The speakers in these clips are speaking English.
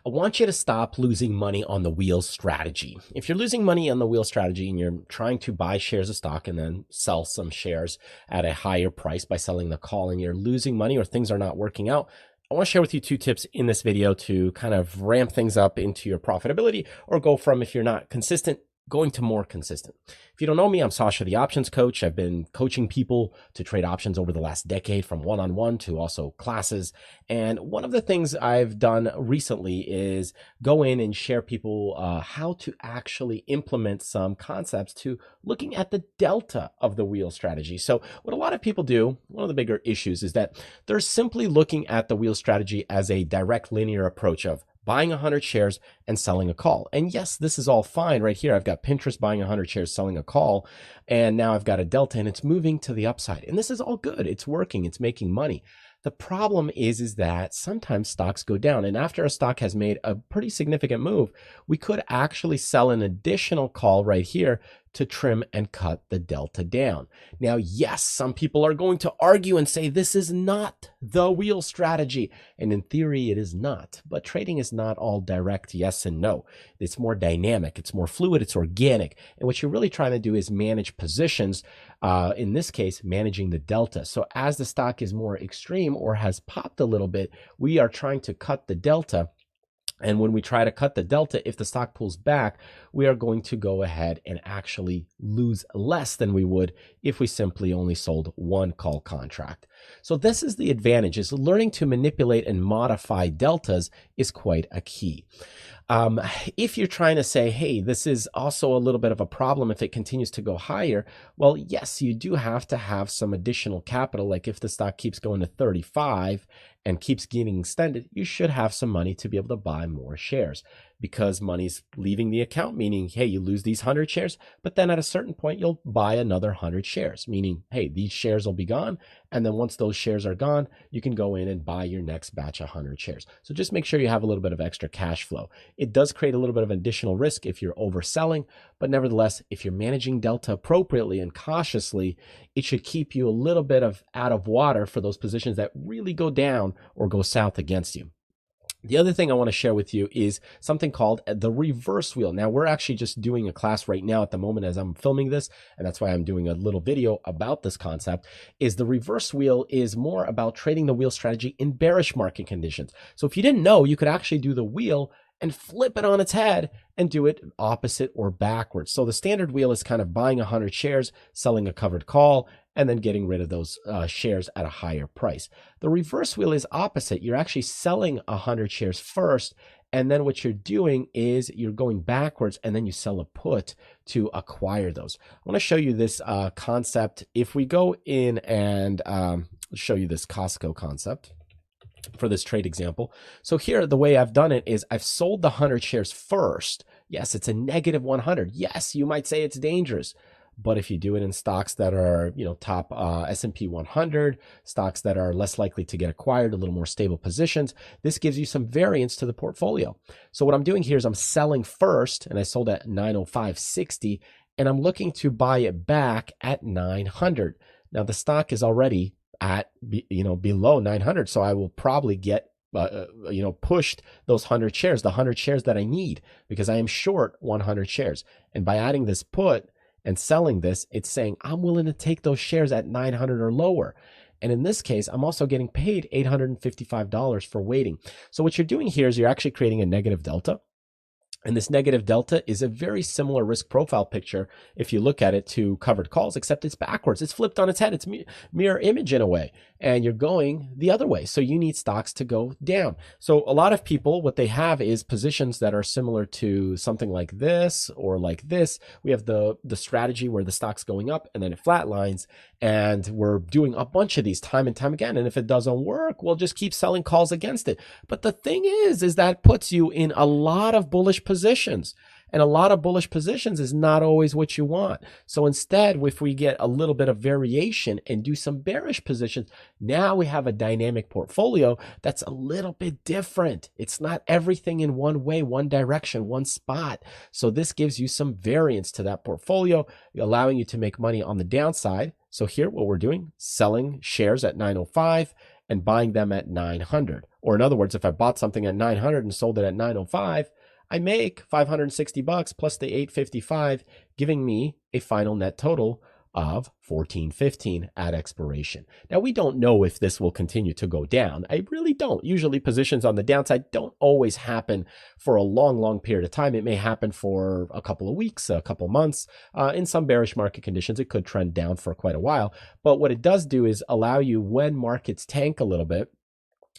I want you to stop losing money on the wheel strategy. If you're losing money on the wheel strategy and you're trying to buy shares of stock and then sell some shares at a higher price by selling the call and you're losing money or things are not working out, I want to share with you 2 tips in this video to kind of ramp things up into your profitability or go from, if you're not consistent, going to more consistent. If you don't know me, I'm Sasha, the options coach. I've been coaching people to trade options over the last decade, from one-on-one to also classes. And one of the things I've done recently is go in and share people how to actually implement some concepts to looking at the delta of the wheel strategy. So what a lot of people do, one of the bigger issues is that they're simply looking at the wheel strategy as a direct linear approach of buying 100 shares and selling a call. And yes, this is all fine right here. I've got Pinterest buying 100 shares, selling a call, and now I've got a delta and it's moving to the upside. And this is all good. It's working. It's making money. The problem is that sometimes stocks go down. And after a stock has made a pretty significant move, we could actually sell an additional call right here to trim and cut the delta down. Now, yes, some people are going to argue and say this is not the wheel strategy. And in theory, it is not. But trading is not all direct yes and no. It's more dynamic. It's more fluid. It's organic. And what you're really trying to do is manage positions. In this case, managing the delta. So as the stock is more extreme or has popped a little bit, we are trying to cut the delta. And when we try to cut the delta, if the stock pulls back, we are going to go ahead and actually lose less than we would if we simply only sold one call contract. So this is the advantage, is learning to manipulate and modify deltas is quite a key. If you're trying to say, hey, this is also a little bit of a problem if it continues to go higher, well, yes, you do have to have some additional capital. Like if the stock keeps going to 35 and keeps getting extended, you should have some money to be able to buy more shares, because money's leaving the account, meaning, hey, you lose these 100 shares, but then at a certain point, you'll buy another 100 shares, meaning, hey, these shares will be gone. And then once those shares are gone, you can go in and buy your next batch of 100 shares. So just make sure you have a little bit of extra cash flow. It does create a little bit of additional risk if you're overselling, but nevertheless, if you're managing delta appropriately and cautiously, it should keep you a little bit of out of water for those positions that really go down or go south against you. The other thing I want to share with you is something called the reverse wheel. Now, we're actually just doing a class right now at the moment as I'm filming this, and that's why I'm doing a little video about this concept. Is the reverse wheel is more about trading the wheel strategy in bearish market conditions. So if you didn't know, you could actually do the wheel and flip it on its head and do it opposite or backwards. So the standard wheel is kind of buying 100 shares, selling a covered call, and then getting rid of those shares at a higher price. The reverse wheel is opposite. You're actually selling 100 shares first, and then what you're doing is you're going backwards, and then you sell a put to acquire those. I want to show you this concept. If we go in and show you this Costco concept for this trade example. So here, the way I've done it is I've sold the 100 shares first. Yes, it's a negative 100. Yes, you might say it's dangerous. But if you do it in stocks that are, top S&P 100, stocks that are less likely to get acquired, a little more stable positions, this gives you some variance to the portfolio. So what I'm doing here is I'm selling first, and I sold at 905.60, and I'm looking to buy it back at 900. Now the stock is already at, below 900, so I will probably get pushed those 100 shares, the 100 shares that I need, because I am short 100 shares. And by adding this put and selling this, it's saying I'm willing to take those shares at 900 or lower. And in this case, I'm also getting paid $855 for waiting. So what you're doing here is you're actually creating a negative delta. And this negative delta is a very similar risk profile picture, if you look at it, to covered calls, except it's backwards. It's flipped on its head. It's mirror image in a way, and you're going the other way. So you need stocks to go down. So a lot of people, what they have is positions that are similar to something like this or like this. We have the strategy where the stock's going up and then it flatlines, and we're doing a bunch of these time and time again. And if it doesn't work, we'll just keep selling calls against it. But the thing is that puts you in a lot of bullish positions. And a lot of bullish positions is not always what you want. So instead, if we get a little bit of variation and do some bearish positions, now we have a dynamic portfolio that's a little bit different. It's not everything in one way, one direction, one spot. So this gives you some variance to that portfolio, allowing you to make money on the downside. So here, what we're doing, selling shares at 905 and buying them at 900. Or in other words, if I bought something at 900 and sold it at 905, I make 560 bucks plus the 855, giving me a final net total of 1415 at expiration. Now, we don't know if this will continue to go down. I really don't. Usually positions on the downside don't always happen for a long period of time. It may happen for a couple of weeks, a couple months. In some bearish market conditions, it could trend down for quite a while. But what it does do is allow you, when markets tank a little bit,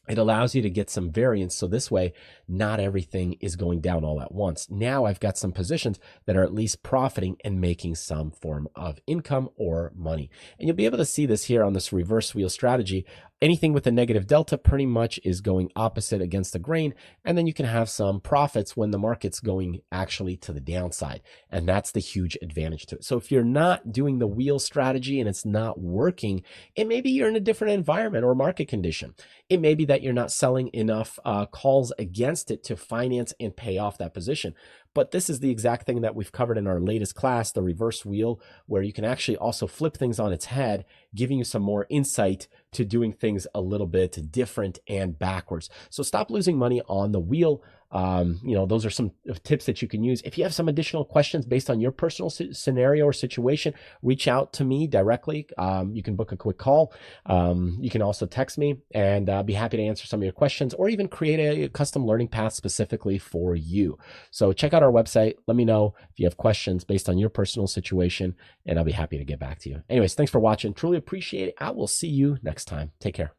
it allows you to get some variance. So this way, not everything is going down all at once. Now I've got some positions that are at least profiting and making some form of income or money. And you'll be able to see this here on this reverse wheel strategy. Anything with a negative delta pretty much is going opposite against the grain. And then you can have some profits when the market's going actually to the downside. And that's the huge advantage to it. So if you're not doing the wheel strategy and it's not working, it may be you're in a different environment or market condition. It may be that you're not selling enough calls against it to finance and pay off that position. But this is the exact thing that we've covered in our latest class, the reverse wheel, where you can actually also flip things on its head, giving you some more insight to doing things a little bit different and backwards. So stop losing money on the wheel. Those are some tips that you can use. If you have some additional questions based on your personal scenario or situation, reach out to me directly. You can book a quick call. You can also text me, and be happy to answer some of your questions, or even create a custom learning path specifically for you. So check out our website. Let me know if you have questions based on your personal situation, and I'll be happy to get back to you. Anyways, thanks for watching. Truly appreciate it. I will see you next time. Take care.